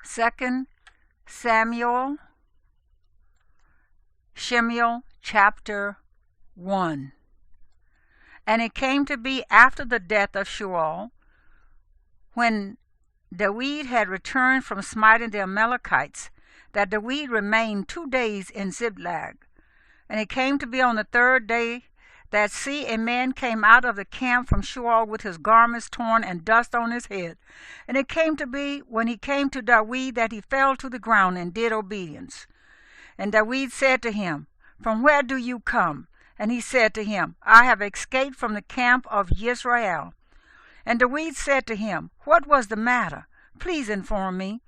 2 Samuel, Shemuel chapter 1. And it came to be after the death of Shemuel, when David had returned from smiting the Amalekites, that David remained 2 days in Ziklag. And it came to be on the 3rd day that, see, a man came out of the camp from Shemuel with his garments torn and dust on his head. And it came to be, when he came to David, that he fell to the ground and did obedience. And David said to him, From where do you come? And he said to him, I have escaped from the camp of Israel. And David said to him, What was the matter? Please inform me.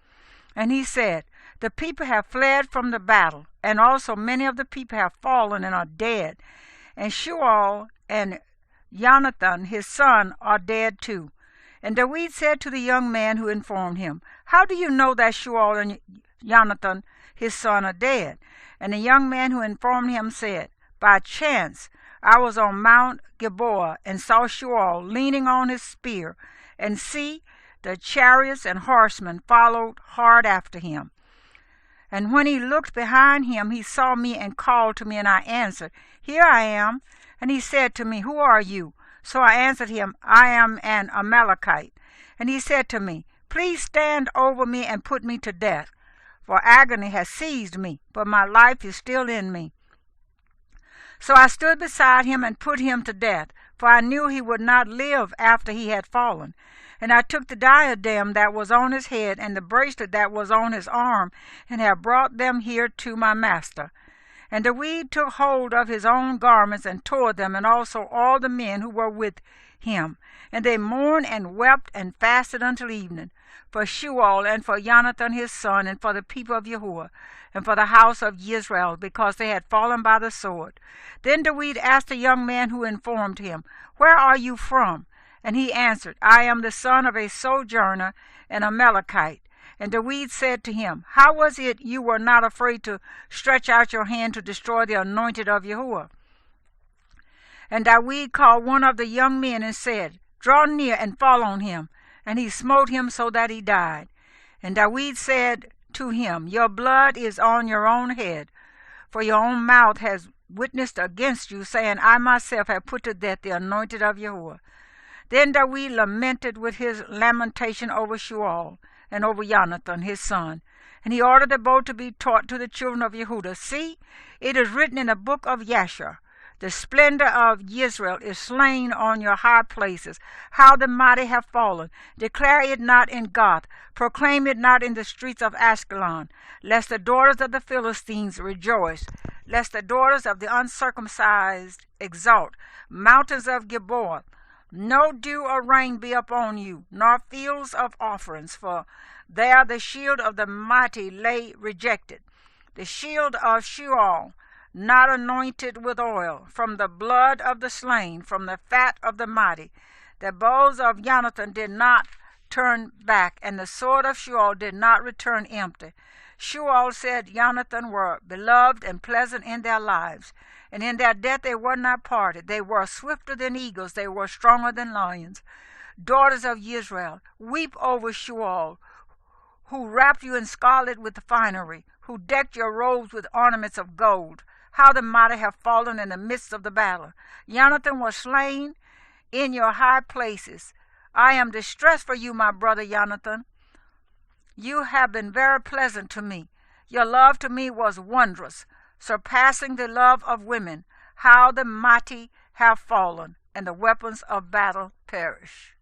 And he said, The people have fled from the battle, and also many of the people have fallen and are dead. And Shemuel and Jonathan, his son, are dead too. And David said to the young man who informed him, How do you know that Shemuel and Jonathan, his son, are dead? And the young man who informed him said, By chance I was on Mount Gilboa and saw Shemuel leaning on his spear, and see, the chariots and horsemen followed hard after him. And when he looked behind him, he saw me and called to me, and I answered, Here I am. And he said to me, Who are you? So I answered him, I am an Amalekite. And he said to me, Please stand over me and put me to death, for agony has seized me, but my life is still in me. So I stood beside him and put him to death, for I knew he would not live after he had fallen. And I took the diadem that was on his head and the bracelet that was on his arm, and have brought them here to my master. And David took hold of his own garments and tore them, and also all the men who were with him. And they mourned and wept and fasted until evening, for Shemuel and for Jonathan his son, and for the people of Yahuwah, and for the house of Israel, because they had fallen by the sword. Then David asked the young man who informed him, Where are you from? And he answered, I am the son of a sojourner, an Amalekite. And David said to him, How was it you were not afraid to stretch out your hand to destroy the anointed of Yahuwah? And David called one of the young men and said, Draw near and fall on him. And he smote him so that he died. And David said to him, Your blood is on your own head, for your own mouth has witnessed against you, saying, I myself have put to death the anointed of Yahuwah. Then David lamented with his lamentation over Shemuel and over Jonathan his son. And he ordered the bow to be taught to the children of Yehuda. See, it is written in the book of Yasher, The splendor of Israel is slain on your high places. How the mighty have fallen. Declare it not in Gath. Proclaim it not in the streets of Ashkelon. Lest the daughters of the Philistines rejoice. Lest the daughters of the uncircumcised exult. Mountains of Gilboa, no dew or rain be upon you, nor fields of offerings, for there the shield of the mighty lay rejected. The shield of Sheol, not anointed with oil, from the blood of the slain, from the fat of the mighty. The bows of Jonathan did not turn back, and the sword of Sheol did not return empty. Sheol said Jonathan were beloved and pleasant in their lives, and in their death they were not parted. They were swifter than eagles, they were stronger than lions. Daughters of Israel, weep over Sheol, who wrapped you in scarlet with finery, who decked your robes with ornaments of gold. How the mighty have fallen in the midst of the battle. Jonathan was slain in your high places. I am distressed for you, my brother Jonathan. You have been very pleasant to me. Your love to me was wondrous, surpassing the love of women. How the mighty have fallen, and the weapons of battle perish.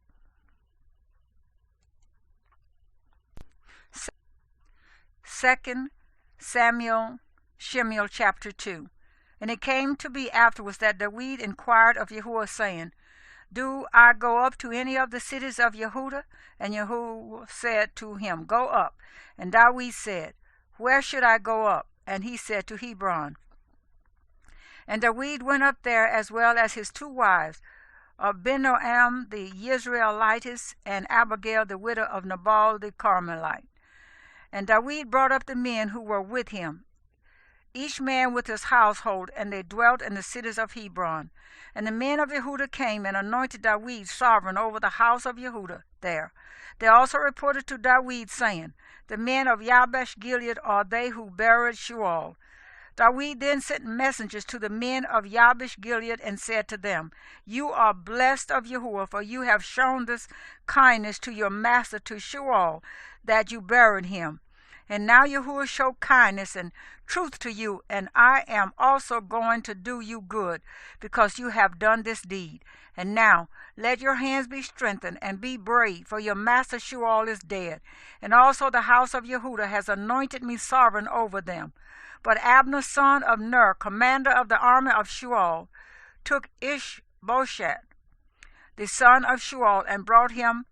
2 Samuel, Shemuel chapter 2. And it came to be afterwards that David inquired of Yahuwah, saying, Do I go up to any of the cities of Yehuda? And Yahuwah said to him, Go up. And David said, Where should I go up? And he said, To Hebron. And David went up there, as well as his 2 wives, Abinoam the Yisraelitess, and Abigail the widow of Nabal the Carmelite. And David brought up the men who were with him, each man with his household, and they dwelt in the cities of Hebron. And the men of Yehudah came and anointed David sovereign over the house of Yehudah there. They also reported to David, saying, The men of Yabesh Gilead are they who buried Shemuel. David then sent messengers to the men of Yabesh Gilead and said to them, You are blessed of Yahuwah, for you have shown this kindness to your master to Shemuel, that you buried him. And now Yahuwah show kindness and truth to you, and I am also going to do you good, because you have done this deed. And now let your hands be strengthened, and be brave, for your master Shemuel is dead, and also the house of Yehudah has anointed me sovereign over them. But Abner, son of Ner, commander of the army of Shemuel, took Ishbosheth, the son of Shemuel, and brought him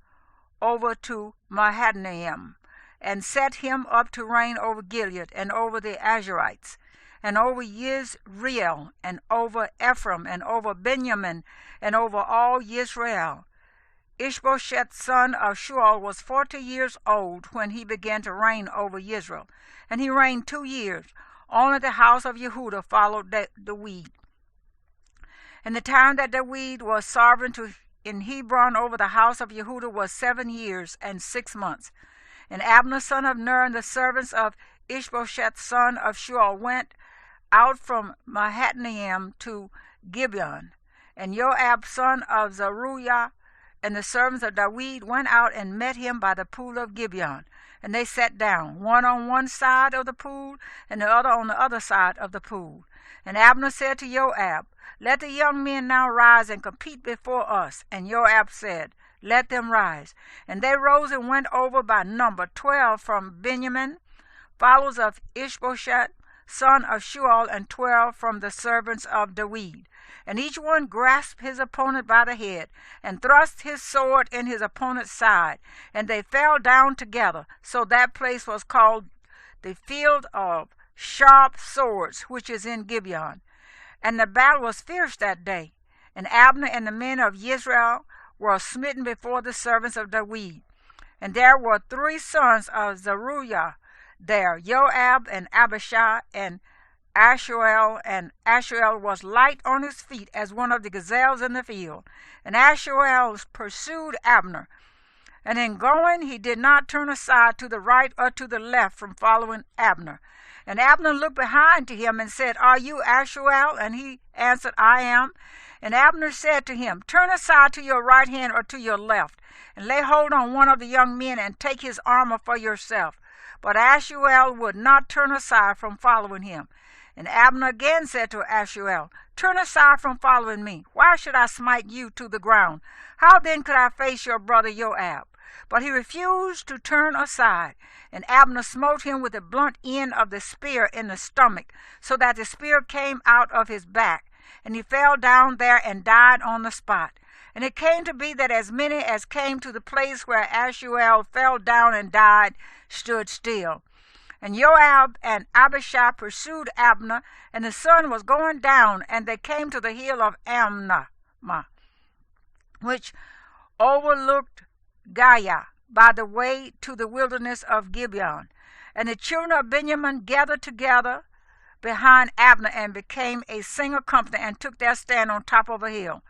over to Mahanaim, and set him up to reign over Gilead, and over the Asherites, and over Yisrael, and over Ephraim, and over Benjamin, and over all Yisrael. Ishbosheth, son of Shemuel, was 40 years old when he began to reign over Israel, and he reigned 2 years. Only the house of Yehudah followed David. And the time that David was sovereign in Hebron over the house of Yehudah was 7 years and 6 months. And Abner, son of Ner, and the servants of Ishbosheth, son of Shemuel, went out from Mahanaim to Gibeon. And Joab, son of Zeruiah, and the servants of David went out and met him by the pool of Gibeon. And they sat down, one on one side of the pool, and the other on the other side of the pool. And Abner said to Joab, Let the young men now rise and compete before us. And Joab said, Let them rise. And they rose and went over by number 12 from Benjamin, followers of Ishbosheth, son of Shemuel, and 12 from the servants of David. And each one grasped his opponent by the head, and thrust his sword in his opponent's side, and they fell down together. So that place was called the field of sharp swords, which is in Gibeon. And the battle was fierce that day. And Abner and the men of Israel were smitten before the servants of David. And there were 3 sons of Zeruiah there, Joab and Abishai and Ashuel, and Ashuel was light on his feet as one of the gazelles in the field. And Ashuel pursued Abner, and in going he did not turn aside to the right or to the left from following Abner. And Abner looked behind to him and said, Are you Ashuel? And he answered, I am. And Abner said to him, Turn aside to your right hand or to your left, and lay hold on one of the young men, and take his armor for yourself. But Ashuel would not turn aside from following him. And Abner again said to Ashuel, Turn aside from following me. Why should I smite you to the ground? How then could I face your brother Joab? But he refused to turn aside. And Abner smote him with the blunt end of the spear in the stomach, so that the spear came out of his back. And he fell down there and died on the spot. And it came to be that as many as came to the place where Ashuel fell down and died stood still. And Joab and Abishai pursued Abner, and the sun was going down, and they came to the hill of Ammah, which overlooked Giah, by the way to the wilderness of Gibeon. And the children of Benjamin gathered together behind Abner, and became a single company, and took their stand on top of a hill.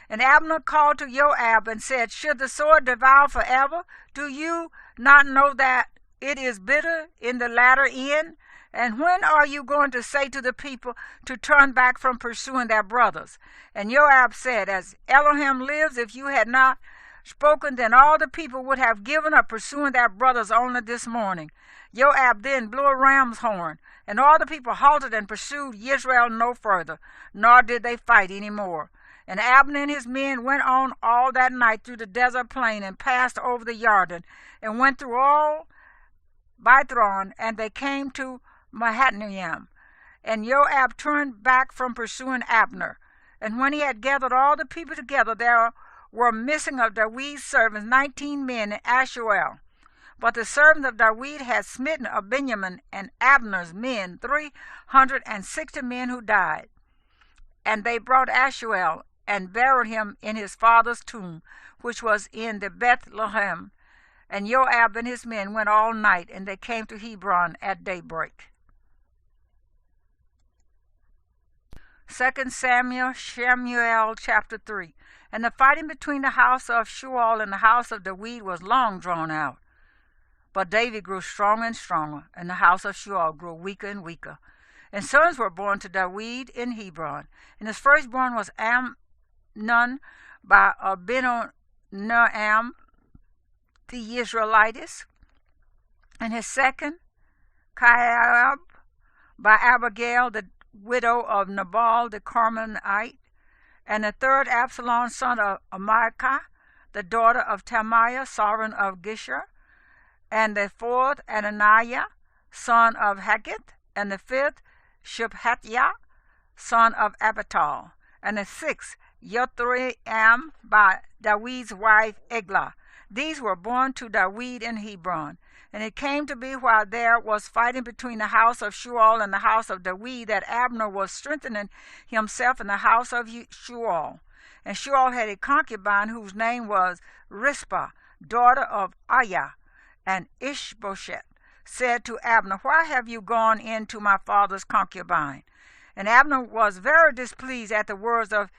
And Abner called to Joab and said, Should the sword devour forever? Do you not know that it is bitter in the latter end? And when are you going to say to the people to turn back from pursuing their brothers? And Joab said, As Elohim lives, if you had not spoken, then all the people would have given up pursuing their brothers only this morning. Joab then blew a ram's horn, and all the people halted and pursued Israel no further, nor did they fight any more. And Abner and his men went on all that night through the desert plain, and passed over the Jordan, and went through all Bithron, and they came to Mahanaim. And Joab turned back from pursuing Abner. And when he had gathered all the people together, there were missing of David's servants 19 men in Ashuel. But the servants of David had smitten of Benjamin and Abner's men 360 men who died. And they brought Ashuel and buried him in his father's tomb, which was in the Bethlehem. And Joab and his men went all night, and they came to Hebron at daybreak. 2 Samuel, Shemuel chapter 3. And the fighting between the house of Shemuel and the house of David was long drawn out. But David grew stronger and stronger, and the house of Shemuel grew weaker and weaker. And sons were born to David in Hebron. And his firstborn was Amnon by Abinoam the Israelitess, and his second, Kiab, by Abigail, the widow of Nabal the Carmelite, and the third, Absalom, son of Amicah, the daughter of Tamiah, sovereign of Geshur, and the fourth, Ananiah, son of Haggith, and the fifth, Shebhatiah, son of Abital, and the sixth, Yothream, by David's wife Eglah. These were born to David in Hebron. And it came to be while there was fighting between the house of Shemuel and the house of David that Abner was strengthening himself in the house of Shemuel. And Shemuel had a concubine whose name was Rizpah, daughter of Aiah. And Ishbosheth said to Abner, "Why have you gone in to my father's concubine?" And Abner was very displeased at the words of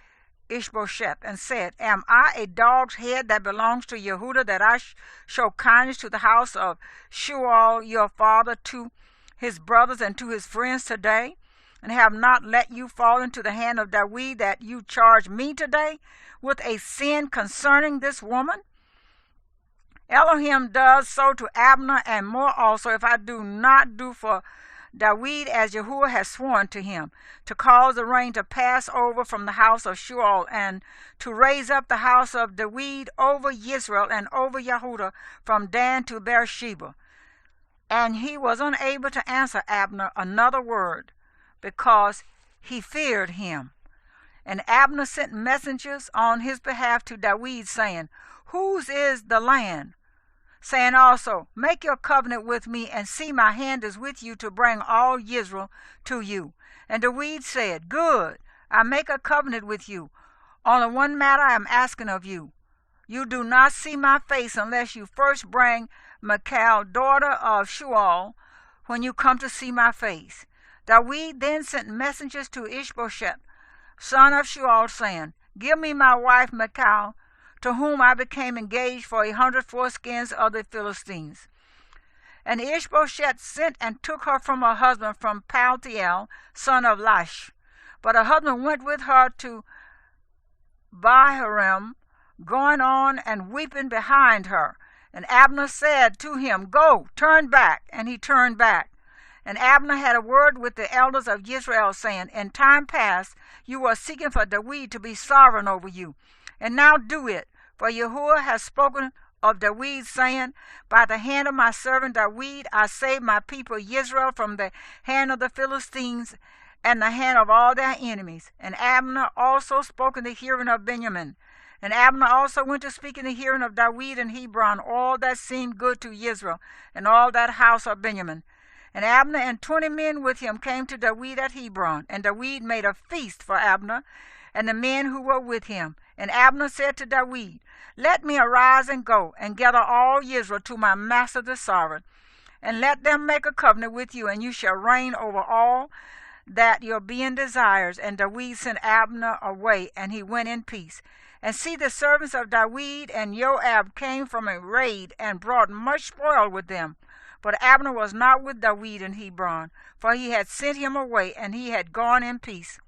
Ishbosheth, and said, "Am I a dog's head that belongs to Yehudah, that I show kindness to the house of Shemuel your father, to his brothers and to his friends today, and have not let you fall into the hand of David, that you charge me today with a sin concerning this woman? Elohim does so to Abner, and more also, if I do not do for David as Yahuwah has sworn to him, to cause the rain to pass over from the house of Shemuel, and to raise up the house of David over Israel and over Yehudah from Dan to Beersheba." And he was unable to answer Abner another word, because he feared him. And Abner sent messengers on his behalf to David, saying, "Whose is the land?" Saying also, "Make your covenant with me, and see my hand is with you to bring all Israel to you." And David said, "Good, I make a covenant with you. Only one matter I am asking of you. You do not see my face unless you first bring Michal, daughter of Shemuel, when you come to see my face." David then sent messengers to Ishbosheth, son of Shemuel, saying, "Give me my wife Michal, to whom I became engaged for 100 foreskins of the Philistines." And Ishbosheth sent and took her from her husband from Paltiel, son of Laish. But her husband went with her to Bahurim, going on and weeping behind her. And Abner said to him, "Go, turn back." And he turned back. And Abner had a word with the elders of Israel, saying, "In time past you were seeking for David to be sovereign over you, and now do it. For Yahuwah has spoken of David, saying, By the hand of my servant David I saved my people Israel from the hand of the Philistines and the hand of all their enemies." And Abner also spoke in the hearing of Benjamin. And Abner also went to speak in the hearing of David in Hebron all that seemed good to Israel, and all that house of Benjamin. And Abner and 20 men with him came to David at Hebron. And David made a feast for Abner and the men who were with him. And Abner said to David, "Let me arise and go, and gather all Israel to my master the sovereign, and let them make a covenant with you, and you shall reign over all that your being desires." And David sent Abner away, and he went in peace. And see, the servants of David and Joab came from a raid, and brought much spoil with them. But Abner was not with David in Hebron, for he had sent him away, and he had gone in peace.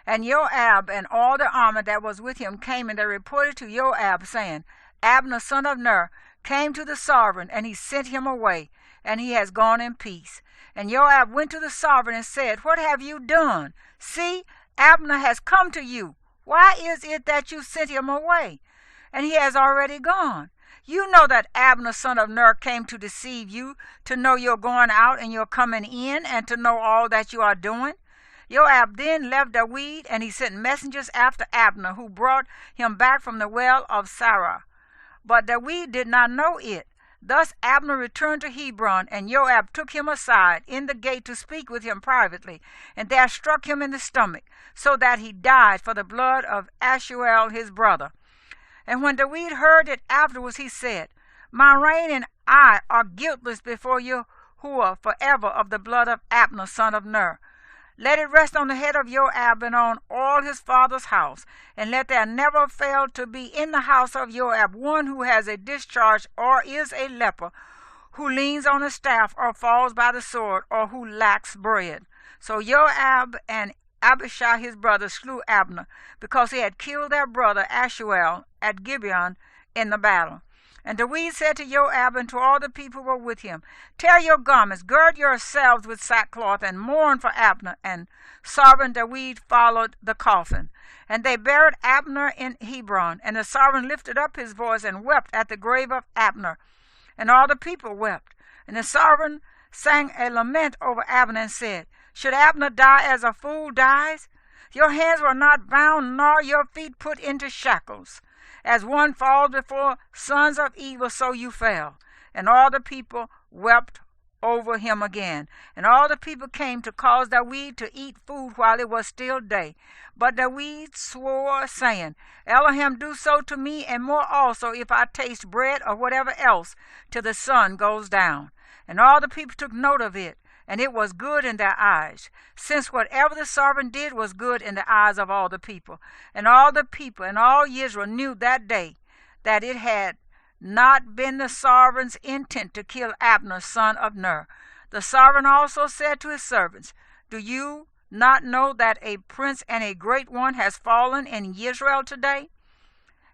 And Joab and all the army that was with him came, and they reported to Joab, saying, "Abner, son of Ner, came to the sovereign, and he sent him away, and he has gone in peace." And Joab went to the sovereign and said, "What have you done? See, Abner has come to you. Why is it that you sent him away? And he has already gone. You know that Abner, son of Ner, came to deceive you, to know your going out and your coming in, and to know all that you are doing." Joab then left David, and he sent messengers after Abner, who brought him back from the well of Sarah. But David did not know it. Thus Abner returned to Hebron, and Joab took him aside in the gate to speak with him privately, and there struck him in the stomach, so that he died for the blood of Ashuel his brother. And when David heard it afterwards, he said, "My reign and I are guiltless before Yahuwah forever of the blood of Abner son of Ner. Let it rest on the head of Joab and on all his father's house, and let there never fail to be in the house of Joab one who has a discharge or is a leper, who leans on a staff or falls by the sword, or who lacks bread. So Joab and Abishai his brother slew Abner, because he had killed their brother Ashuel at Gibeon in the battle. And David said to Joab and to all the people who were with him, Tear your garments, gird yourselves with sackcloth, and mourn for Abner. And sovereign David followed the coffin. And they buried Abner in Hebron. And the sovereign lifted up his voice and wept at the grave of Abner. And all the people wept. And the sovereign sang a lament over Abner and said, Should Abner die as a fool dies? Your hands were not bound, nor your feet put into shackles. As one falls before sons of evil, so you fell. And all the people wept over him again. And all the people came to cause David to eat food while it was still day. But David swore, saying, Elohim do so to me, and more also, if I taste bread or whatever else, till the sun goes down. And all the people took note of it, and it was good in their eyes, since whatever the sovereign did was good in the eyes of all the people. And all the people and all Israel knew that day that it had not been the sovereign's intent to kill Abner, son of Ner. The sovereign also said to his servants, Do you not know that a prince and a great one has fallen in Israel today?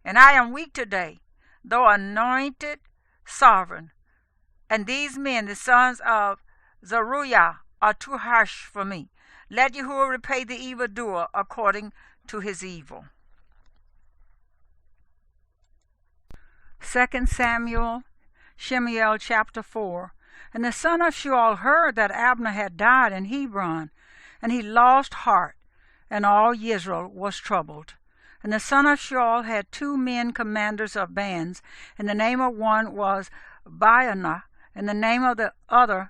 And I am weak today, though anointed sovereign. And these men, the sons of Zeruiah, are too harsh for me. Let Yahuwah repay the evildoer according to his evil. 2 Samuel, Shemuel chapter 4. And the son of Shemuel heard that Abner had died in Hebron, and he lost heart, and all Israel was troubled. And the son of Shemuel had 2 men commanders of bands, and the name of one was Baanah, and the name of the other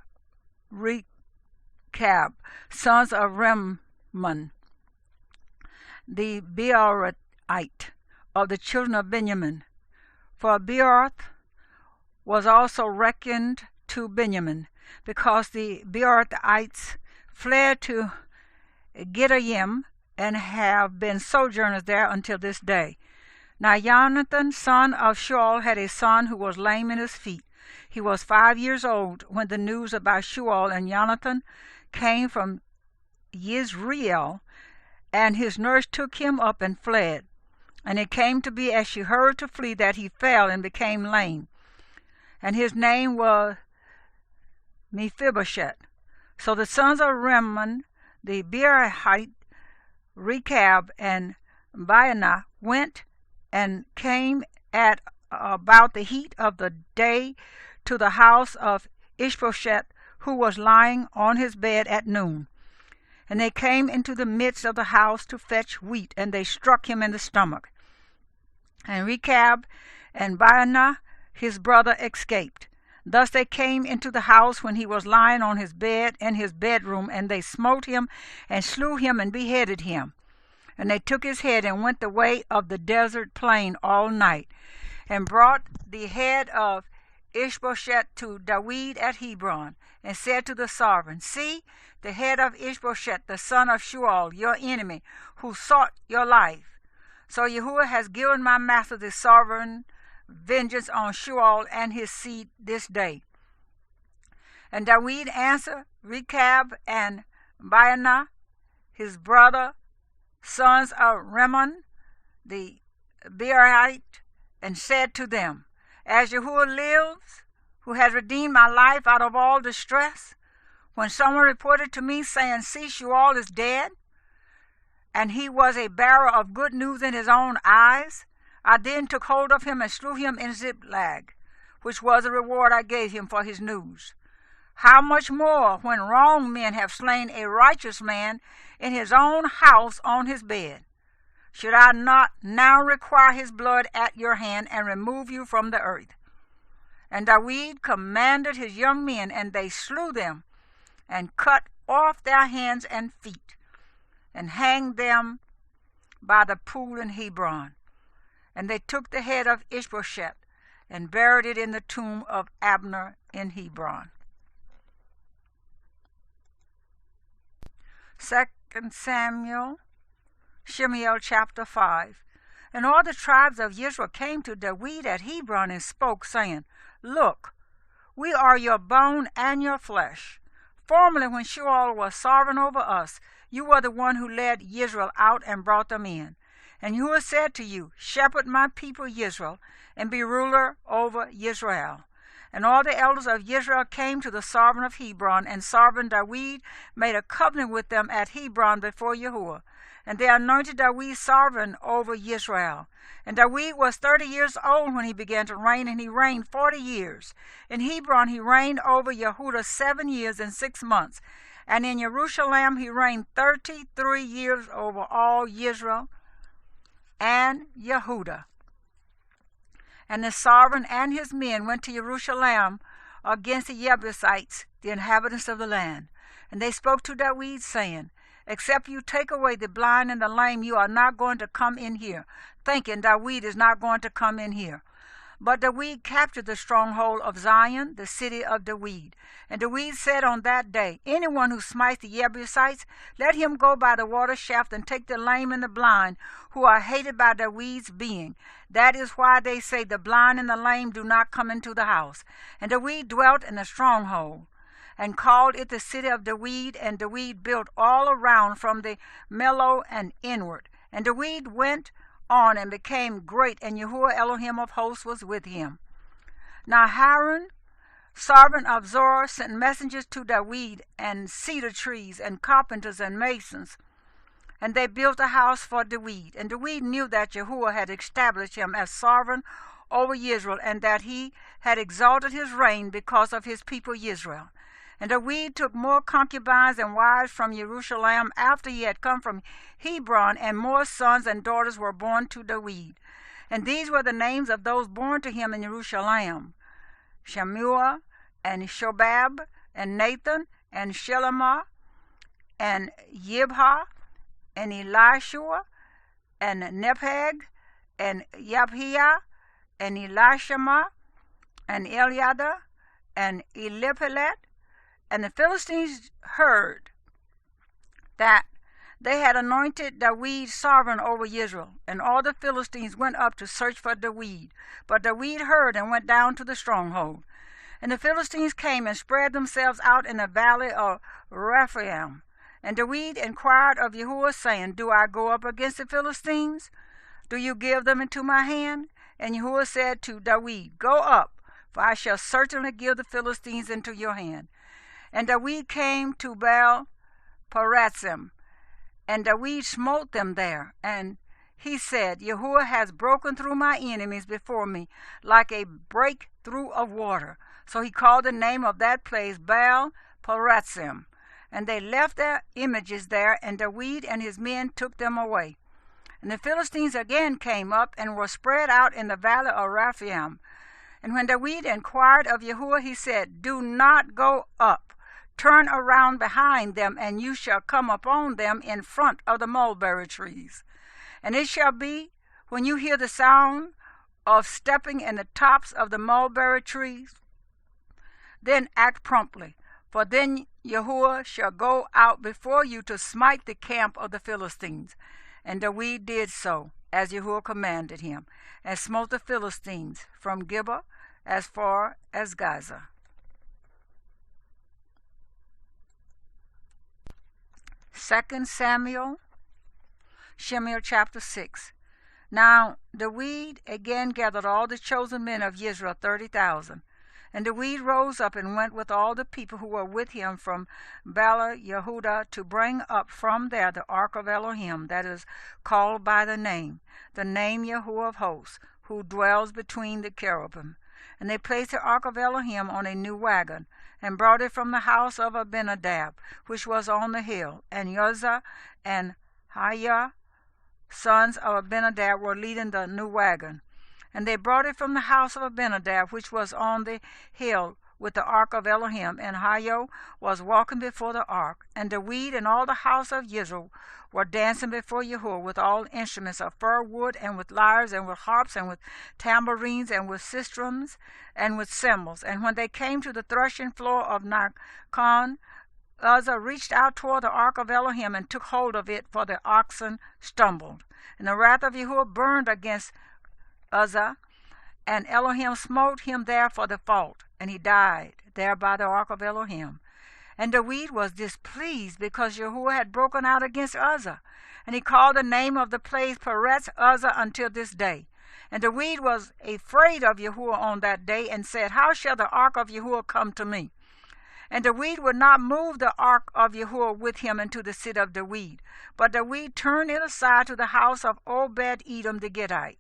Rechab, sons of Rimmon, the Beerothite of the children of Benjamin. For Beeroth was also reckoned to Benjamin, because the Beerothites fled to Gittayim and have been sojourners there until this day. Now Jonathan, son of Shaul, had a son who was lame in his feet. He was 5 years old when the news about Shaul and Jonathan came from Yisrael, and his nurse took him up and fled. And it came to be, as she hurried to flee, that he fell and became lame. And his name was Mephibosheth. So the sons of Rimmon, the Beerothite, Rechab, and Baanah went and came at about the heat of the day to the house of Ishbosheth, who was lying on his bed at noon. And they came into the midst of the house to fetch wheat, and they struck him in the stomach. And Rechab and Baanah his brother escaped. Thus they came into the house when he was lying on his bed in his bedroom, and they smote him and slew him and beheaded him. And they took his head and went the way of the desert plain all night, and brought the head of Ishbosheth to David at Hebron, and said to the sovereign, See, the head of Ishbosheth, the son of Shemuel, your enemy, who sought your life. So Yahuwah has given my master the sovereign vengeance on Shemuel and his seed this day. And David answered Rechab and Baanah, his brother, sons of Rimmon, the Beerothite, and said to them, As Yahuwah lives, who has redeemed my life out of all distress, when someone reported to me, saying, See, Shemuel is dead, and he was a bearer of good news in his own eyes, I then took hold of him and slew him in Ziklag, which was the reward I gave him for his news. How much more when wrong men have slain a righteous man in his own house on his bed? Should I not now require his blood at your hand and remove you from the earth? And David commanded his young men, and they slew them, and cut off their hands and feet, and hanged them by the pool in Hebron. And they took the head of Ishbosheth, and buried it in the tomb of Abner in Hebron. 2 Samuel, Shemuel chapter 5. And all the tribes of Israel came to David at Hebron and spoke, saying, Look, we are your bone and your flesh. Formerly, when Shemuel was sovereign over us, you were the one who led Israel out and brought them in. And Yahuwah said to you, Shepherd my people Israel, and be ruler over Israel. And all the elders of Israel came to the sovereign of Hebron, and sovereign David made a covenant with them at Hebron before Yahuwah. And they anointed David sovereign over Israel. And David was 30 years old when he began to reign, and he reigned 40 years. In Hebron he reigned over Yehudah 7 years and 6 months. And in Jerusalem he reigned 33 years over all Israel and Yehudah. And the sovereign and his men went to Jerusalem against the Jebusites, the inhabitants of the land. And they spoke to David, saying, Except you take away the blind and the lame, you are not going to come in here, thinking David is not going to come in here. But David captured the stronghold of Zion, the city of David. And David said on that day, Anyone who smites the Jebusites, let him go by the water shaft and take the lame and the blind, who are hated by David's being. That is why they say the blind and the lame do not come into the house. And David dwelt in the stronghold, and called it the city of David, and David built all around from the Millo and inward. And David went on and became great, and Yahuwah Elohim of hosts was with him. Now Harun, sovereign of Zor, sent messengers to David, and cedar trees, and carpenters, and masons. And they built a house for David. And David knew that Yahuwah had established him as sovereign over Israel, and that he had exalted his reign because of his people Israel. And David took more concubines and wives from Jerusalem after he had come from Hebron, and more sons and daughters were born to David. And these were the names of those born to him in Jerusalem: Shemuel, and Shobab, and Nathan, and Shelemah, and Yibhah, and Elishua, and Nepheg, and Yabhiah, and Elishama, and Eliada, and Eliphelet. And the Philistines heard that they had anointed David sovereign over Israel. And all the Philistines went up to search for David. But David heard and went down to the stronghold. And the Philistines came and spread themselves out in the valley of Rephaim. And David inquired of Yahuwah, saying, Do I go up against the Philistines? Do you give them into my hand? And Yahuwah said to David, Go up, for I shall certainly give the Philistines into your hand. And David came to Baal Perazim, and David smote them there. And he said, Yahuwah has broken through my enemies before me, like a breakthrough of water. So he called the name of that place Baal Perazim. And they left their images there, and David and his men took them away. And the Philistines again came up, and were spread out in the valley of Rephaim. And when David inquired of Yahuwah, he said, Do not go up. Turn around behind them, and you shall come upon them in front of the mulberry trees. And it shall be, when you hear the sound of stepping in the tops of the mulberry trees, then act promptly, for then Yahuwah shall go out before you to smite the camp of the Philistines. And David did so, as Yahuwah commanded him, and smote the Philistines from Gibeah as far as Gaza. Second Samuel, Shemuel chapter 6. Now David again gathered all the chosen men of Israel, 30,000. And David rose up and went with all the people who were with him from Baal Yehudah to bring up from there the ark of Elohim, that is called by the name Yahuwah of hosts, who dwells between the cherubim. And they placed the ark of Elohim on a new wagon, and brought it from the house of Abinadab, which was on the hill. And Uzzah and Hiah, sons of Abinadab, were leading the new wagon. And they brought it from the house of Abinadab, which was on the hill, with the ark of Elohim. And Hiah was walking before the ark. And David and all the house of Israel were dancing before Yahuwah with all instruments of fir wood, and with lyres, and with harps, and with tambourines, and with sistrums, and with cymbals. And when they came to the threshing floor of Narcon, Uzzah reached out toward the ark of Elohim and took hold of it, for the oxen stumbled. And the wrath of Yahuwah burned against Uzzah, and Elohim smote him there for the fault, and he died there by the ark of Elohim. And David was displeased because Yahuwah had broken out against Uzzah, and he called the name of the place Perez Uzzah until this day. And David was afraid of Yahuwah on that day, and said, How shall the ark of Yahuwah come to me? And David would not move the ark of Yahuwah with him into the city of David, but David turned it aside to the house of Obed-Edom the Gittite.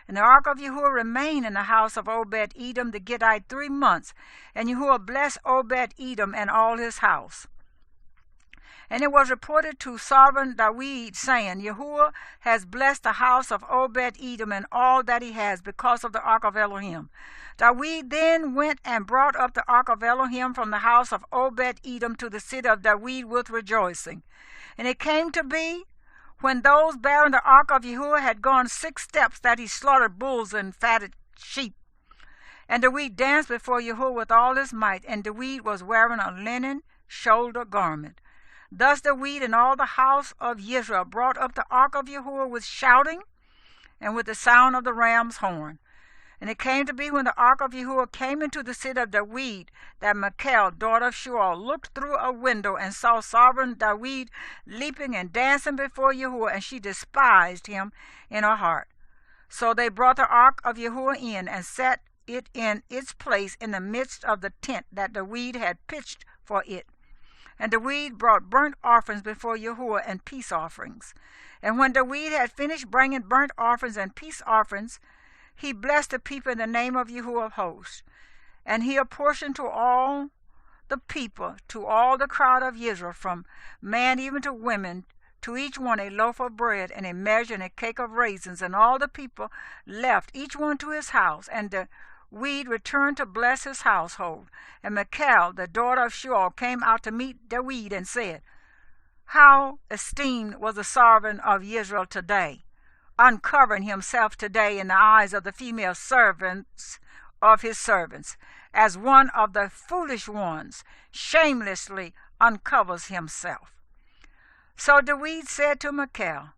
And the ark of Yahuwah remained in the house of Obed-Edom the Gittite 3 months, and Yahuwah blessed Obed-Edom and all his house. And it was reported to sovereign David, saying, Yahuwah has blessed the house of Obed-Edom and all that he has, because of the ark of Elohim. David then went and brought up the ark of Elohim from the house of Obed-Edom to the city of David with rejoicing. And it came to be, when those bearing the ark of Yahuwah had gone 6 steps, that he slaughtered bulls and fatted sheep. And David danced before Yahuwah with all his might, and David was wearing a linen shoulder garment. Thus David and all the house of Israel brought up the ark of Yahuwah with shouting and with the sound of the ram's horn. And it came to be, when the ark of Yahuwah came into the city of David, that Michal, daughter of Shemuel, looked through a window and saw sovereign David leaping and dancing before Yahuwah, and she despised him in her heart. So they brought the ark of Yahuwah in, and set it in its place in the midst of the tent that David had pitched for it. And David brought burnt offerings before Yahuwah and peace offerings. And when David had finished bringing burnt offerings and peace offerings, he blessed the people in the name of Yahuwah of hosts. And he apportioned to all the people, to all the crowd of Israel, from man even to women, to each one a loaf of bread and a measure and a cake of raisins. And all the people left, each one to his house. And David returned to bless his household. And Michal, the daughter of Shemuel, came out to meet David and said, How esteemed was the sovereign of Israel today, uncovering himself today in the eyes of the female servants of his servants, as one of the foolish ones shamelessly uncovers himself. So David said to Michal,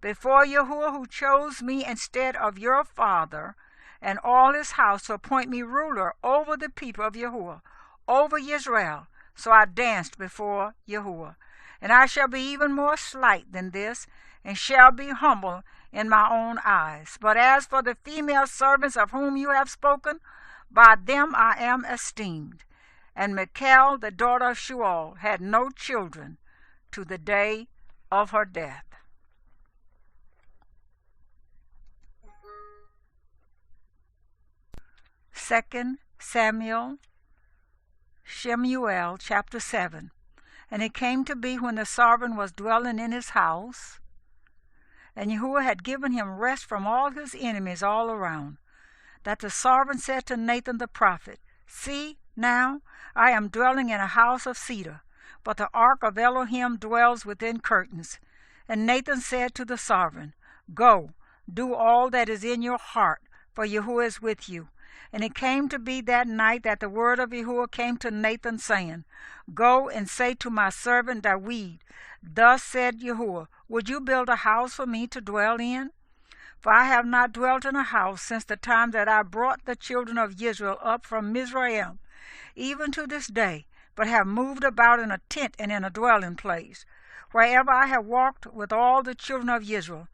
Before Yahuwah, who chose me instead of your father and all his house, to appoint me ruler over the people of Yahuwah, over Israel, so I danced before Yahuwah. And I shall be even more slight than this, and shall be humble in my own eyes. But as for the female servants of whom you have spoken, by them I am esteemed. And Michal, the daughter of Shemuel, had no children to the day of her death. Second Samuel, Shemuel, chapter 7. And it came to be, when the sovereign was dwelling in his house, and Yahuwah had given him rest from all his enemies all around, that the sovereign said to Nathan the prophet, See, now I am dwelling in a house of cedar, but the ark of Elohim dwells within curtains. And Nathan said to the sovereign, Go, do all that is in your heart, for Yahuwah is with you. And it came to be that night that the word of Yahuwah came to Nathan, saying, Go and say to my servant David, Thus said Yahuwah, Would you build a house for me to dwell in? For I have not dwelt in a house since the time that I brought the children of Israel up from Mizraim, even to this day, but have moved about in a tent and in a dwelling place. Wherever I have walked with all the children of Israel,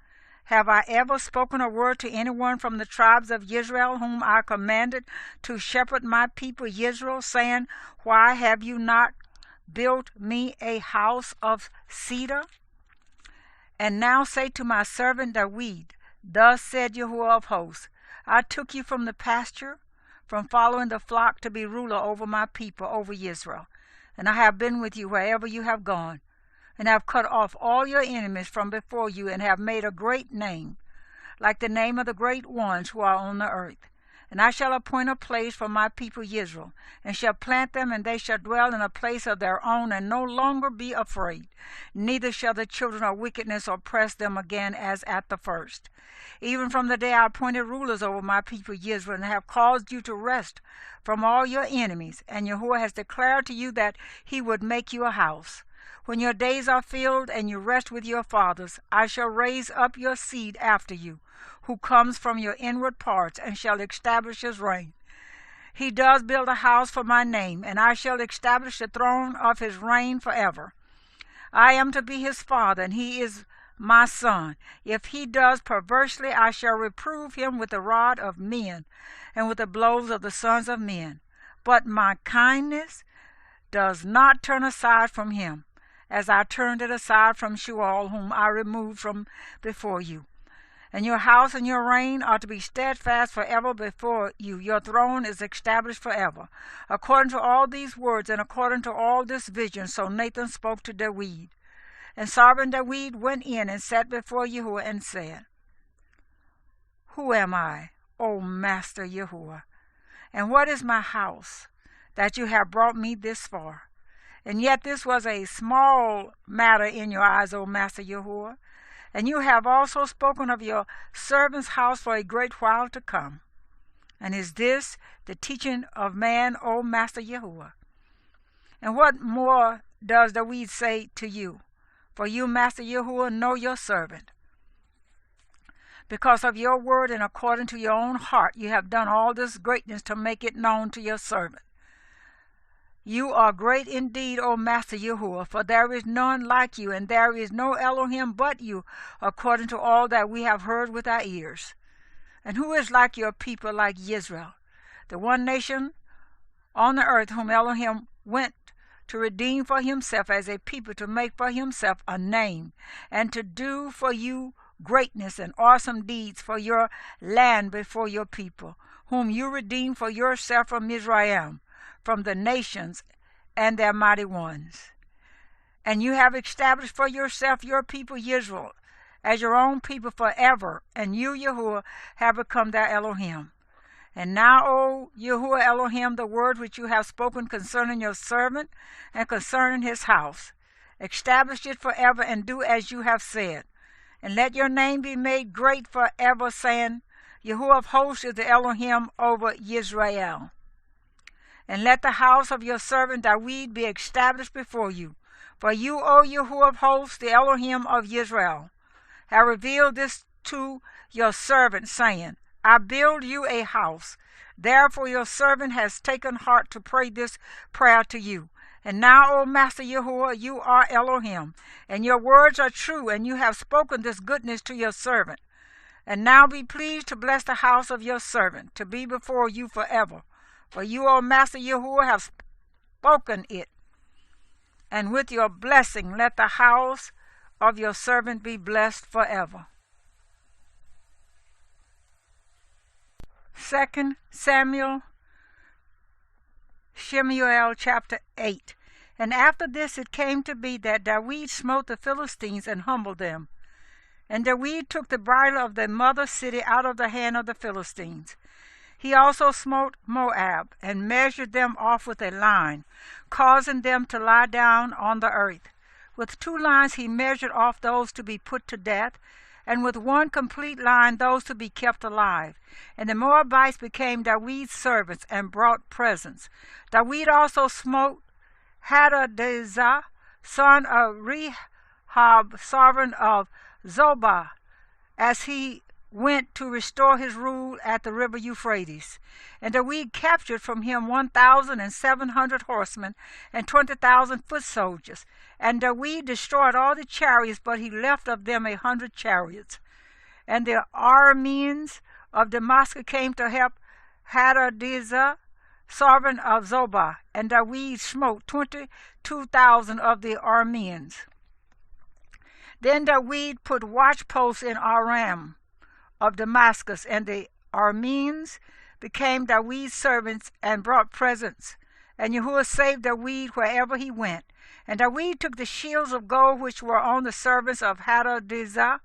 have I ever spoken a word to anyone from the tribes of Israel, whom I commanded to shepherd my people Israel, saying, Why have you not built me a house of cedar? And now say to my servant David, Thus said Yahuwah of hosts, I took you from the pasture, from following the flock, to be ruler over my people, over Israel. And I have been with you wherever you have gone, and have cut off all your enemies from before you, and have made a great name, like the name of the great ones who are on the earth. And I shall appoint a place for my people Israel, and shall plant them, and they shall dwell in a place of their own, and no longer be afraid. Neither shall the children of wickedness oppress them again as at the first. Even from the day I appointed rulers over my people Israel, and have caused you to rest from all your enemies, and Yahuwah has declared to you that he would make you a house. When your days are filled, and you rest with your fathers, I shall raise up your seed after you, who comes from your inward parts, and shall establish his reign. He does build a house for my name, and I shall establish the throne of his reign forever. I am to be his father, and he is my son. If he does perversely, I shall reprove him with the rod of men, and with the blows of the sons of men. But my kindness does not turn aside from him, as I turned it aside from Shemuel, whom I removed from before you. And your house and your reign are to be steadfast forever before you. Your throne is established forever. According to all these words, and according to all this vision, so Nathan spoke to David. And sovereign David went in and sat before Yahuwah and said, Who am I, O Master Yahuwah? And what is my house, that you have brought me this far? And yet this was a small matter in your eyes, O Master Yahuwah. And you have also spoken of your servant's house for a great while to come. And is this the teaching of man, O Master Yahuwah? And what more does David say to you? For you, Master Yahuwah, know your servant. Because of your word and according to your own heart, you have done all this greatness to make it known to your servant. You are great indeed, O Master Yahuwah, for there is none like you, and there is no Elohim but you, according to all that we have heard with our ears. And who is like your people, like Israel, the one nation on the earth whom Elohim went to redeem for himself as a people, to make for himself a name, and to do for you greatness and awesome deeds for your land before your people, whom you redeemed for yourself from Israel, from the nations and their mighty ones. And you have established for yourself your people Israel as your own people forever, and you, Yahuwah, have become their Elohim. And now, O Yahuwah Elohim, the word which you have spoken concerning your servant and concerning his house, establish it forever, and do as you have said. And let your name be made great forever, saying, Yahuwah of hosts is the Elohim over Israel. And let the house of your servant David be established before you. For you, O Yahuwah of hosts, the Elohim of Israel, have revealed this to your servant, saying, I build you a house. Therefore your servant has taken heart to pray this prayer to you. And now, O Master Yahuwah, you are Elohim, and your words are true, and you have spoken this goodness to your servant. And now be pleased to bless the house of your servant, to be before you forever. For you, O Master Yahuwah, have spoken it. And with your blessing let the house of your servant be blessed forever. 2 Samuel, Shemuel chapter 8. And after this it came to be that David smote the Philistines and humbled them. And David took the bridle of the mother city out of the hand of the Philistines. He also smote Moab, and measured them off with a line, causing them to lie down on the earth. With 2 lines he measured off those to be put to death, and with 1 complete line those to be kept alive. And the Moabites became David's servants, and brought presents. David also smote Hadadezer, son of Rehob, sovereign of Zobah, as he went to restore his rule at the river Euphrates. And David captured from him 1,700 horsemen and 20,000 foot soldiers. And David destroyed all the chariots, but he left of them 100 chariots. And the Arameans of Damascus came to help Hadadezer, sovereign of Zobah, and David smote 22,000 of the Arameans. Then David put watchposts in Aram of Damascus, and the Arameans became David's servants and brought presents. And Yahuwah saved David wherever he went. And David took the shields of gold which were on the servants of Hadadezer,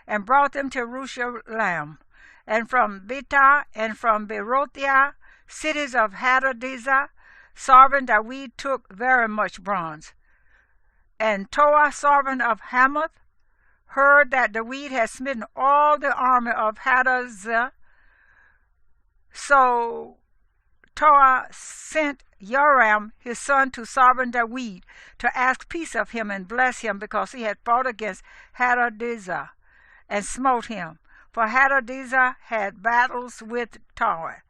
and brought them to Jerusalem. and from Betah, and from Berothia, cities of Hadadezer, sovereign David took very much bronze. And Toah, sovereign of Hamath, heard that David had smitten all the army of Hadadezer. So Toah sent Joram his son to sovereign David to ask peace of him and bless him, because he had fought against Hadadezer and smote him. For Hadadezer had battles with Toah.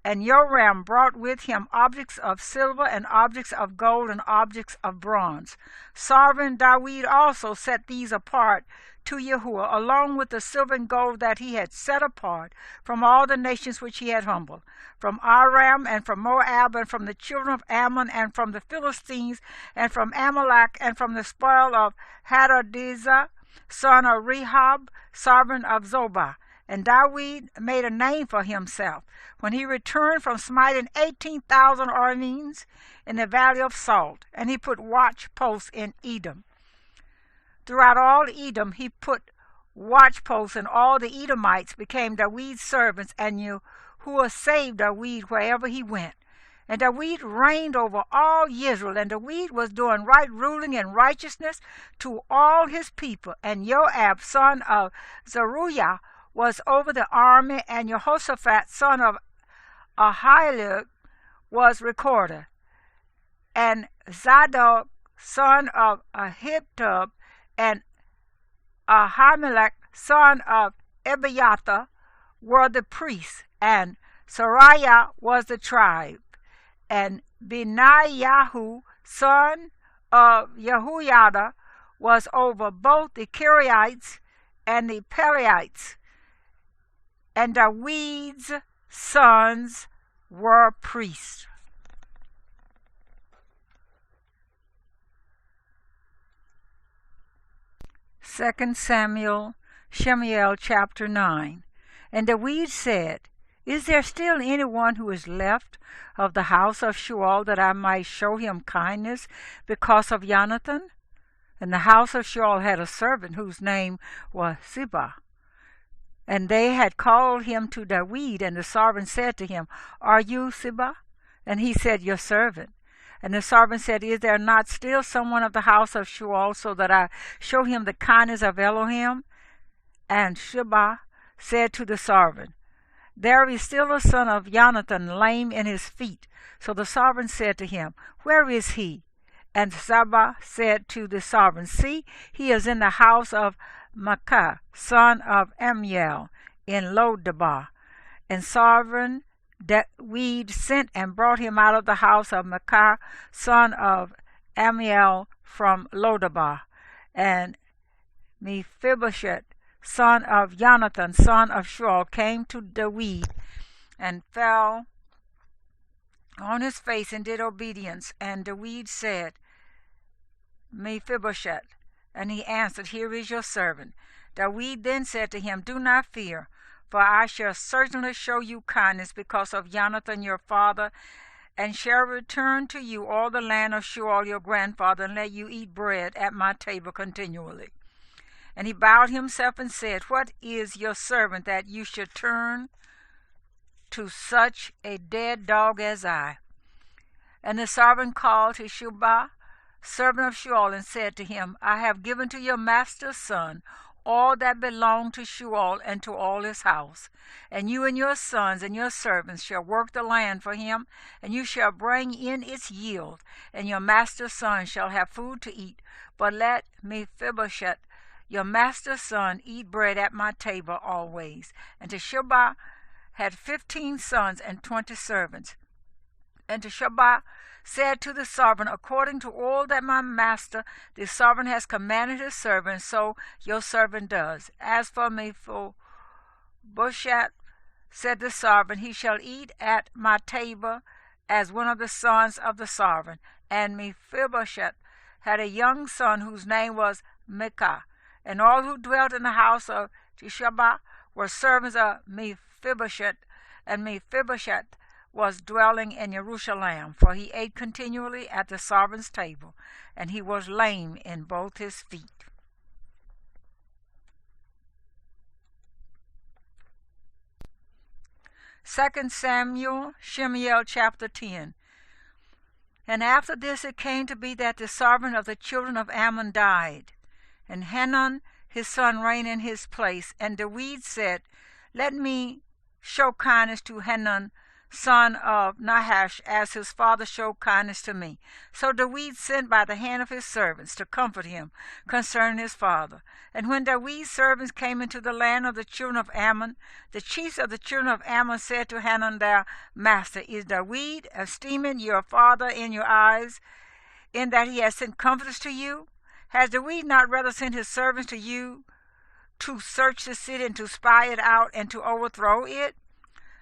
And Joram brought with him objects of silver and objects of gold and objects of bronze. Sovereign David also set these apart to Yahuwah, along with the silver and gold that he had set apart from all the nations which he had humbled, from Aram and from Moab and from the children of Ammon and from the Philistines and from Amalek and from the spoil of Hadadezer, son of Rehob, sovereign of Zobah. And David made a name for himself when he returned from smiting 18,000 Arameans in the valley of Salt, and he put watch posts in Edom. Throughout all Edom he put watch posts, and all the Edomites became David's servants, and Yahuwah saved David wherever he went. And David reigned over all Israel, and David was doing right ruling and righteousness to all his people. And Joab, son of Zeruiah, was over the army, and Jehoshaphat, son of Ahilud, was recorder. And Zadok, son of Ahitub, and Ahimelech, son of Abiathar, were the priests, and Sariah was the tribe. And Benaiah, son of Jehoiada, was over both the Kiriites and the Pelethites. And David's sons were priests. Shemuel chapter 9. And David said, Is there still anyone who is left of the house of Shemuel, that I might show him kindness because of Jonathan? And the house of Shemuel had a servant whose name was Ziba. And they had called him to David, and the servant said to him, Are you Ziba? And he said, Your servant. And the servant said, Is there not still someone of the house of Shemuel, so that I show him the kindness of Elohim? And Ziba said to the servant, There is still a son of Jonathan lame in his feet. So the servant said to him, Where is he? And Ziba said to the servant, See, he is in the house of Micah, son of Amiel, in Lodebar. And sovereign David sent and brought him out of the house of Micah, son of Amiel, from Lodebar. And Mephibosheth, son of Jonathan, son of Shaul, came to David and fell on his face and did obedience. And David said, Mephibosheth. And he answered, Here is your servant. David then said to him, Do not fear, for I shall certainly show you kindness because of Jonathan your father, and shall return to you all the land of Shemuel your grandfather, and let you eat bread at my table continually. And he bowed himself and said, What is your servant that you should turn to such a dead dog as I? And the servant called to Ziba, servant of Shemuel, and said to him, I have given to your master's son all that belonged to Shemuel and to all his house. And you and your sons and your servants shall work the land for him, and you shall bring in its yield, and your master's son shall have food to eat. But let Mephibosheth, your master's son, eat bread at my table always. And Ziba had 15 sons and 20 servants. And Ziba said to the servant, According to all that my master the servant has commanded his servant, so your servant does. As for Mephibosheth, said the servant, he shall eat at my table as one of the sons of the servant. And Mephibosheth had a young son whose name was Micah. And all who dwelt in the house of Ziba were servants of Mephibosheth, and Mephibosheth was dwelling in Jerusalem, for he ate continually at the servant's table, and he was lame in both his feet. 2 Samuel, Shemuel chapter 10. And after this it came to be that the sovereign of the children of Ammon died, and Hanun his son reigned in his place. And David said, Let me show kindness to Hanun, son of Nahash, as his father showed kindness to me. So David sent by the hand of his servants to comfort him concerning his father. And when David's servants came into the land of the children of Ammon, the chiefs of the children of Ammon said to Hanun their master, Is David esteeming your father in your eyes, in that he has sent comforters to you? Has David not rather sent his servants to you to search the city and to spy it out and to overthrow it?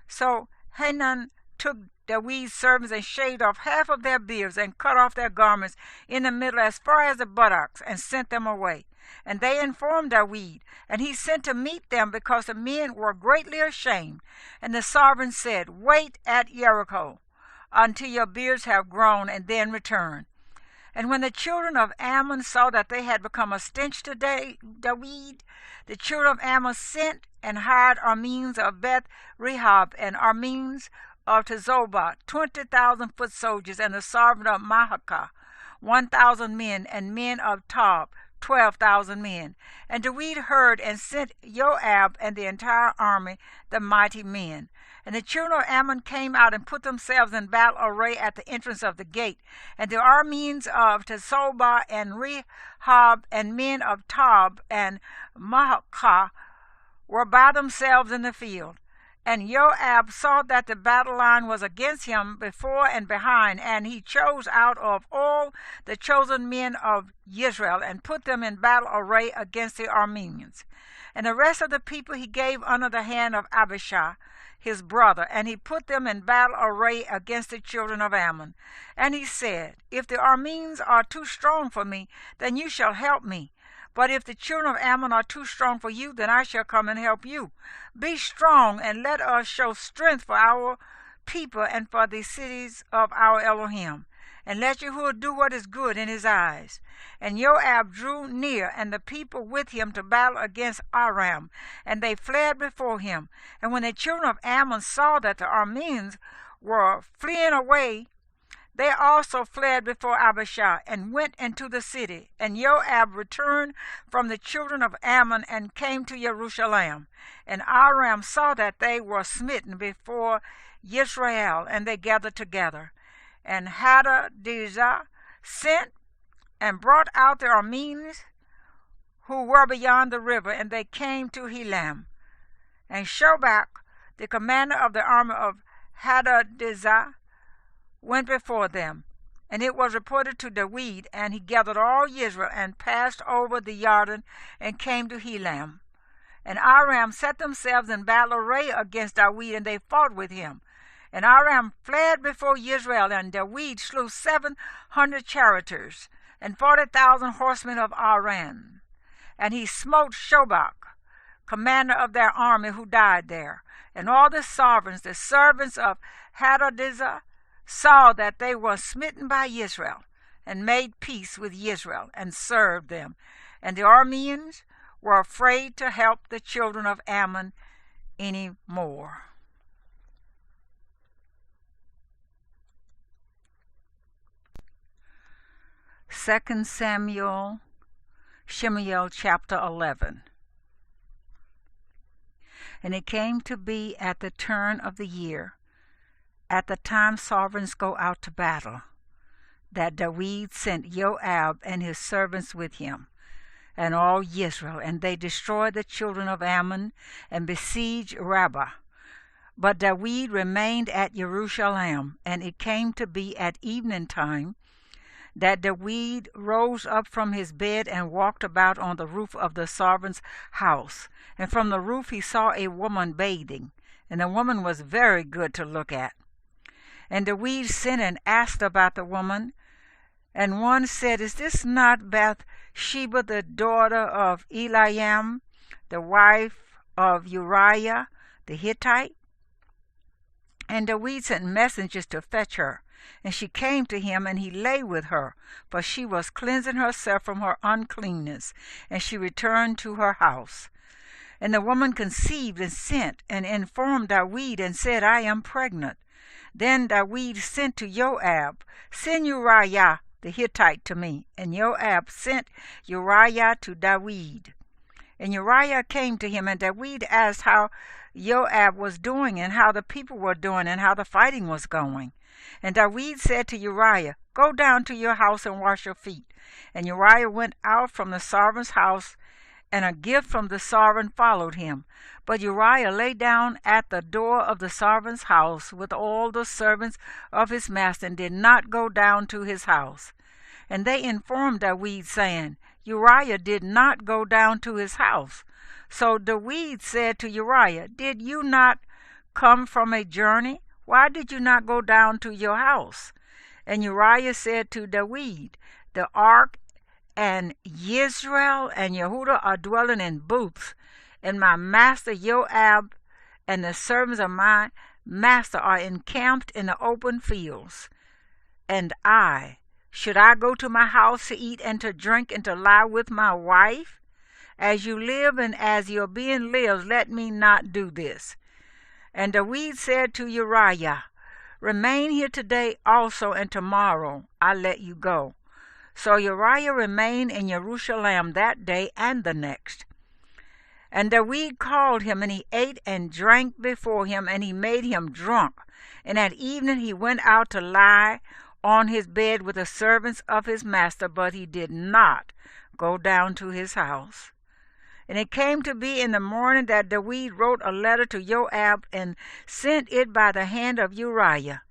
So Hanun took David's servants and shaved off half of their beards and cut off their garments in the middle as far as the buttocks and sent them away. And they informed David, and he sent to meet them because the men were greatly ashamed. And the sovereign said, Wait at Jericho until your beards have grown, and then return. And when the children of Ammon saw that they had become a stench to David, the children of Ammon sent and hired Arameans of Beth Rehob and Arameans of Tezobah, 20,000 foot soldiers, and the sovereign of Maacah, 1,000 men, and men of Tob, 12,000 men. And David heard and sent Joab and the entire army, the mighty men. And the children of Ammon came out and put themselves in battle array at the entrance of the gate. And the Arameans of Tezobah and Rehob and men of Tob and Maacah were by themselves in the field. And Joab saw that the battle line was against him before and behind, and he chose out of all the chosen men of Israel and put them in battle array against the Arameans. And the rest of the people he gave under the hand of Abishai, his brother, and he put them in battle array against the children of Ammon. And he said, If the Arameans are too strong for me, then you shall help me. But if the children of Ammon are too strong for you, then I shall come and help you. Be strong, and let us show strength for our people and for the cities of our Elohim. And let Jehovah do what is good in his eyes. And Joab drew near, and the people with him, to battle against Aram, and they fled before him. And when the children of Ammon saw that the Arameans were fleeing away, they also fled before Abishai and went into the city. And Joab returned from the children of Ammon and came to Jerusalem. And Aram saw that they were smitten before Israel, and they gathered together. And Hadadezer sent and brought out the Arameans who were beyond the river, and they came to Helam. And Shobach, the commander of the army of Hadadezer, went before them. And it was reported to David, and he gathered all Israel and passed over the Jordan and came to Helam. And Aram set themselves in battle array against David, and they fought with him. And Aram fled before Israel, and David slew 700 charioteers and 40,000 horsemen of Aram. And he smote Shobach, commander of their army, who died there. And all the sovereigns, the servants of Hadadezer, saw that they were smitten by Israel, and made peace with Israel, and served them. And the Arameans were afraid to help the children of Ammon any more. Second Samuel, Shemuel chapter 11. And it came to be at the turn of the year, at the time sovereigns go out to battle, that David sent Joab and his servants with him, and all Israel, and they destroyed the children of Ammon and besieged Rabbah. But David remained at Jerusalem. And it came to be at evening time that David rose up from his bed and walked about on the roof of the sovereign's house. And from the roof he saw a woman bathing, and the woman was very good to look at. And David sent and asked about the woman. And one said, Is this not Bathsheba, the daughter of Eliam, the wife of Uriah the Hittite? And David sent messengers to fetch her. And she came to him, and he lay with her, for she was cleansing herself from her uncleanness. And she returned to her house. And the woman conceived and sent and informed David and said, I am pregnant. Then David sent to Joab, Send Uriah the Hittite to me. And Joab sent Uriah to David. And Uriah came to him, and David asked how Joab was doing, and how the people were doing, and how the fighting was going. And David said to Uriah, Go down to your house and wash your feet. And Uriah went out from the servant's house, and a gift from the servant followed him. But Uriah lay down at the door of the servant's house with all the servants of his master, and did not go down to his house. And they informed David, saying, Uriah did not go down to his house. So David said to Uriah, Did you not come from a journey? Why did you not go down to your house? And Uriah said to David, The ark and Israel and Yehudah are dwelling in booths, and my master Joab and the servants of my master are encamped in the open fields. And should I go to my house to eat and to drink and to lie with my wife? As you live and as your being lives, let me not do this. And David said to Uriah, Remain here today also, and tomorrow I let you go. So Uriah remained in Jerusalem that day and the next. And David called him, and he ate and drank before him, and he made him drunk. And at evening he went out to lie on his bed with the servants of his master, but he did not go down to his house. And it came to be in the morning that David wrote a letter to Joab and sent it by the hand of Uriah.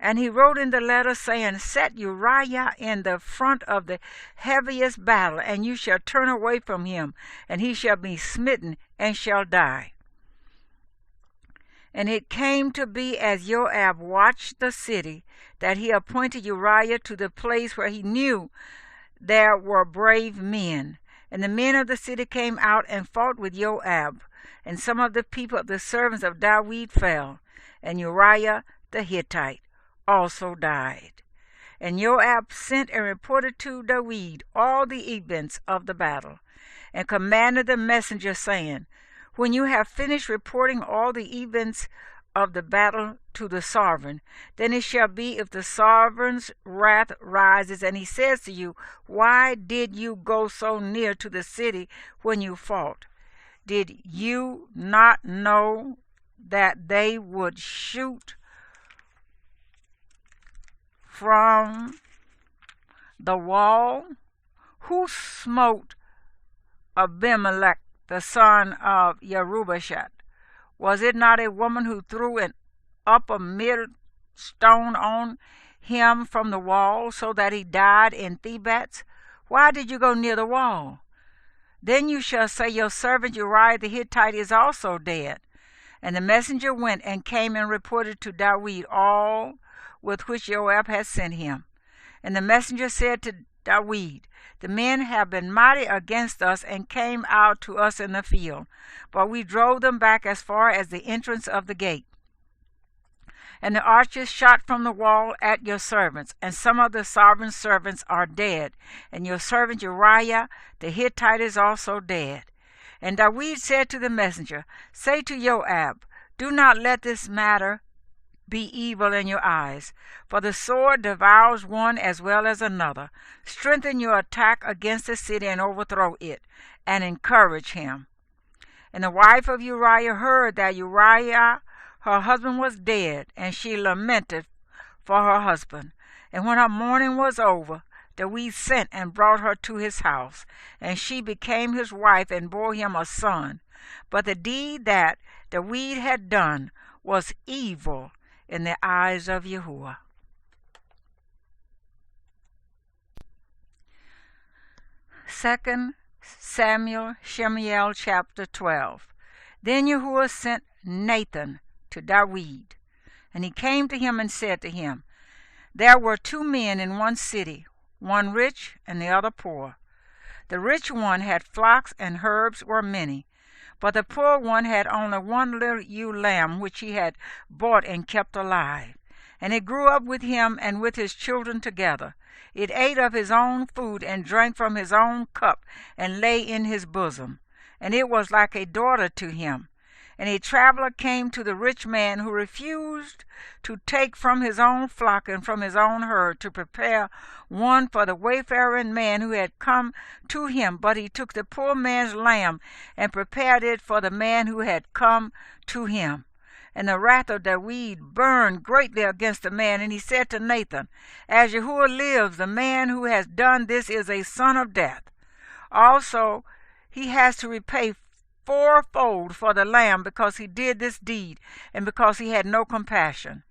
And he wrote in the letter, saying, Set Uriah in the front of the heaviest battle, and you shall turn away from him, and he shall be smitten and shall die. And it came to be, as Joab watched the city, that he appointed Uriah to the place where he knew there were brave men. And the men of the city came out and fought with Joab, and some of the people of the servants of David fell, and Uriah the Hittite also died. And Joab sent and reported to David all the events of the battle, and commanded the messenger, saying, When you have finished reporting all the events of the battle to the sovereign, then it shall be, if the sovereign's wrath rises, and he says to you, Why did you go so near to the city when you fought? Did you not know that they would shoot from the wall? Who smote Abimelech, the son of Yerubasheth? Was it not a woman who threw an upper millstone on him from the wall, so that he died in Thebats? Why did you go near the wall? Then you shall say, Your servant Uriah the Hittite is also dead. And the messenger went and came and reported to David all with which Joab had sent him. And the messenger said to David, The men have been mighty against us, and came out to us in the field, but we drove them back as far as the entrance of the gate. And the archers shot from the wall at your servants, and some of the sovereign's servants are dead, and your servant Uriah the Hittite is also dead. And David said to the messenger, Say to Joab, Do not let this matter be evil in your eyes, for the sword devours one as well as another. Strengthen your attack against the city and overthrow it, and encourage him. And the wife of Uriah heard that Uriah, her husband, was dead, and she lamented for her husband. And when her mourning was over, David sent and brought her to his house, and she became his wife and bore him a son. But the deed that David had done was evil in the eyes of Yahuwah. Second Samuel, Shemuel chapter 12. Then Yahuwah sent Nathan to David, and he came to him and said to him, There were two men in one city, one rich and the other poor. The rich one had flocks and herds were many, but the poor one had only one little ewe lamb which he had bought and kept alive. And it grew up with him and with his children together. It ate of his own food and drank from his own cup and lay in his bosom. and it was like a daughter to him. And a traveler came to the rich man, who refused to take from his own flock and from his own herd to prepare one for the wayfaring man who had come to him. But he took the poor man's lamb and prepared it for the man who had come to him. And the wrath of David burned greatly against the man. And he said to Nathan, As Yahuwah lives, the man who has done this is a son of death. Also, he has to repay fourfold for the lamb, because he did this deed, and because he had no compassion.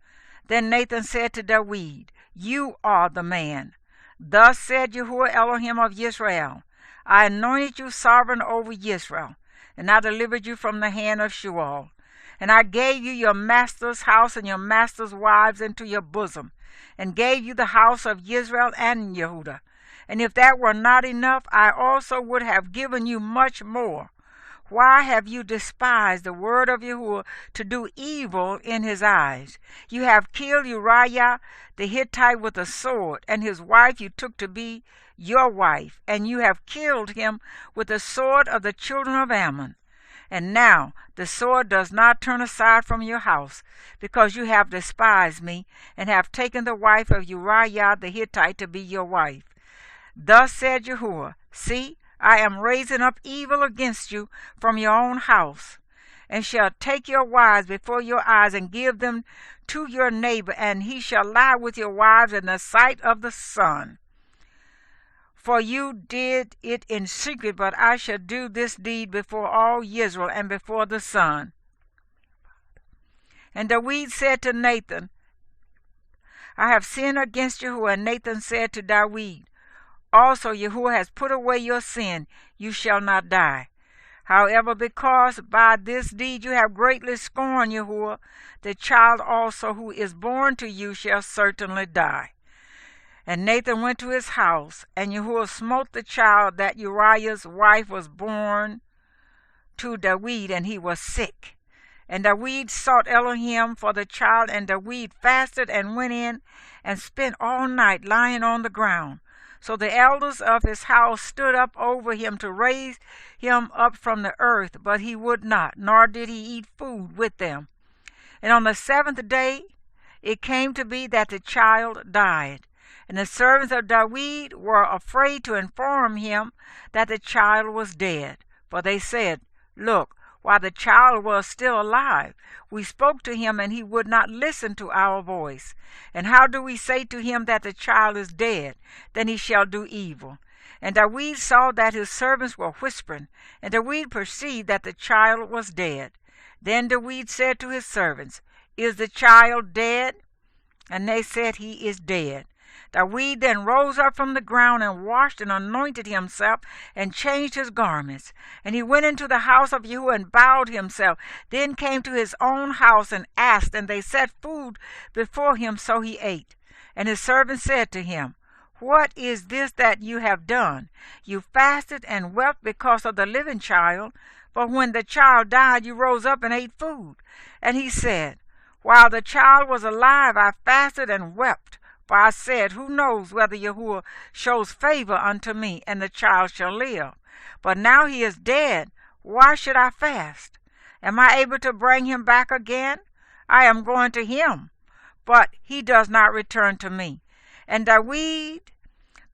Then Nathan said to David, You are the man. Thus said Yahuwah Elohim of Israel, I anointed you sovereign over Israel, and I delivered you from the hand of Shemuel. And I gave you your master's house and your master's wives into your bosom, and gave you the house of Israel and Yehudah. And if that were not enough, I also would have given you much more. Why have you despised the word of Yahuwah to do evil in his eyes? You have killed Uriah the Hittite with a sword, and his wife you took to be your wife, and you have killed him with the sword of the children of Ammon. And now the sword does not turn aside from your house, because you have despised me, and have taken the wife of Uriah the Hittite to be your wife. Thus said Yahuwah, See, I am raising up evil against you from your own house, and shall take your wives before your eyes and give them to your neighbor, and he shall lie with your wives in the sight of the sun. For you did it in secret, but I shall do this deed before all Israel and before the sun. And David said to Nathan, I have sinned against Yahuwah. And Nathan said to David, Also Yahuwah has put away your sin, you shall not die. However, because by this deed you have greatly scorned Yahuwah, the child also who is born to you shall certainly die. And Nathan went to his house, and Yahuwah smote the child that Uriah's wife was born to David, and he was sick. And David sought Elohim for the child, and David fasted and went in and spent all night lying on the ground. So the elders of his house stood up over him to raise him up from the earth, but he would not, nor did he eat food with them. And on the seventh day it came to be that the child died. And the servants of David were afraid to inform him that the child was dead. For they said, Look, while the child was still alive, we spoke to him, and he would not listen to our voice. And how do we say to him that the child is dead? Then he shall do evil. And David saw that his servants were whispering, and David perceived that the child was dead. Then David said to his servants, Is the child dead? And they said, He is dead. David then rose up from the ground and washed and anointed himself and changed his garments. And he went into the house of Yahuwah and bowed himself, then came to his own house and asked, and they set food before him, so he ate. And his servant said to him, What is this that you have done? You fasted and wept because of the living child, for when the child died you rose up and ate food. And he said, While the child was alive I fasted and wept. For I said, Who knows whether Yahuwah shows favor unto me, and the child shall live? But now he is dead. Why should I fast? Am I able to bring him back again? I am going to him, but he does not return to me. And David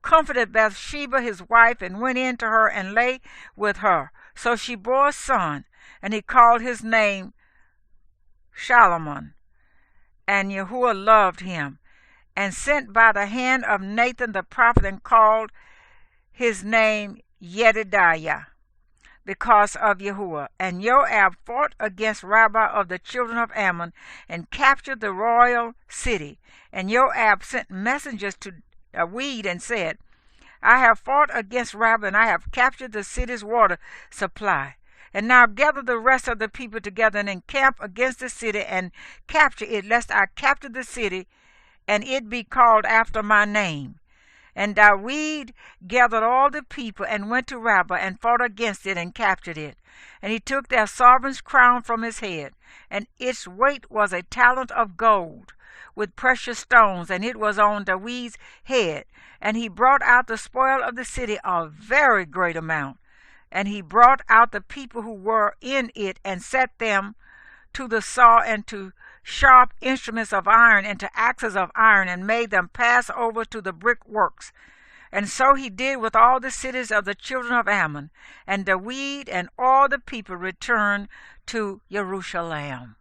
comforted Bathsheba his wife, and went in to her and lay with her. So she bore a son, and he called his name Solomon. And Yahuwah loved him, and sent by the hand of Nathan the prophet, and called his name Yedidiah, because of Yahuwah. And Joab fought against Rabbah of the children of Ammon, and captured the royal city. And Joab sent messengers to David, and said, I have fought against Rabbah, and I have captured the city's water supply. And now gather the rest of the people together, and encamp against the city, and capture it, lest I capture the city, and it be called after my name. And David gathered all the people, and went to Rabbah, and fought against it, and captured it. And he took their sovereign's crown from his head, and its weight was a talent of gold, with precious stones, and it was on David's head. And he brought out the spoil of the city, a very great amount. And he brought out the people who were in it, and set them to the saw, and to sharp instruments of iron, and to axes of iron, and made them pass over to the brickworks. And so he did with all the cities of the children of Ammon. And David and all the people returned to Jerusalem.